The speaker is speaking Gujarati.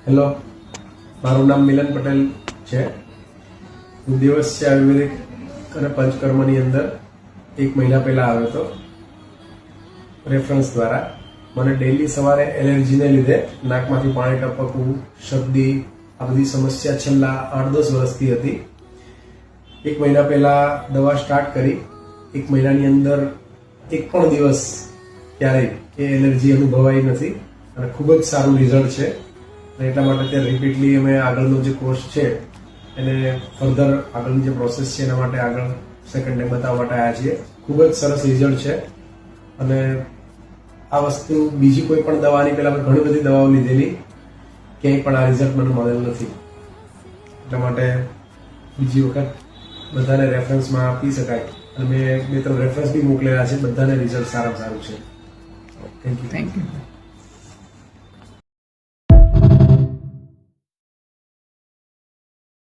હેલો, મારું નામ મિલન પટેલ છે. હું દિવસ્ય આયુર્વેદિક અને પંચકર્મની અંદર 1 મહિના પહેલા આવ્યો હતો રેફરન્સ દ્વારા. મને ડેલી સવારે એલર્જીને લીધે નાકમાંથી પાણી ટપકવું, શરદી, આ બધી સમસ્યા છેલ્લા 8-10 વર્ષથી હતી. 1 મહિના પહેલા દવા સ્ટાર્ટ કરી. 1 મહિનાની અંદર એક પણ દિવસ ક્યારેય એ એલર્જી અનુભવાઈ નથી અને ખૂબ જ સારું રિઝલ્ટ છે. અને એટલા માટે ત્યાં રિપીટલી અમે આગળનો જે કોર્સ છે એને ફર્ધર આગળની જે પ્રોસેસ છે એના માટે આગળ સેકન્ડ ટાઈમ બતાવવા માટે આવ્યા છીએ. ખૂબ જ સરસ રિઝલ્ટ છે. અને આ વસ્તુ બીજી કોઈ પણ દવાની પહેલા મેં ઘણી બધી દવાઓ લીધેલી, ક્યાંય પણ આ રિઝલ્ટ મને મળેલ નથી. એટલા માટે બીજી વખત બધાને રેફરન્સમાં આપી શકાય. અને મેં 2-3 રેફરન્સ બી મોકલેલા છે. બધાને રિઝલ્ટ સારામાં સારું છે. Thank you.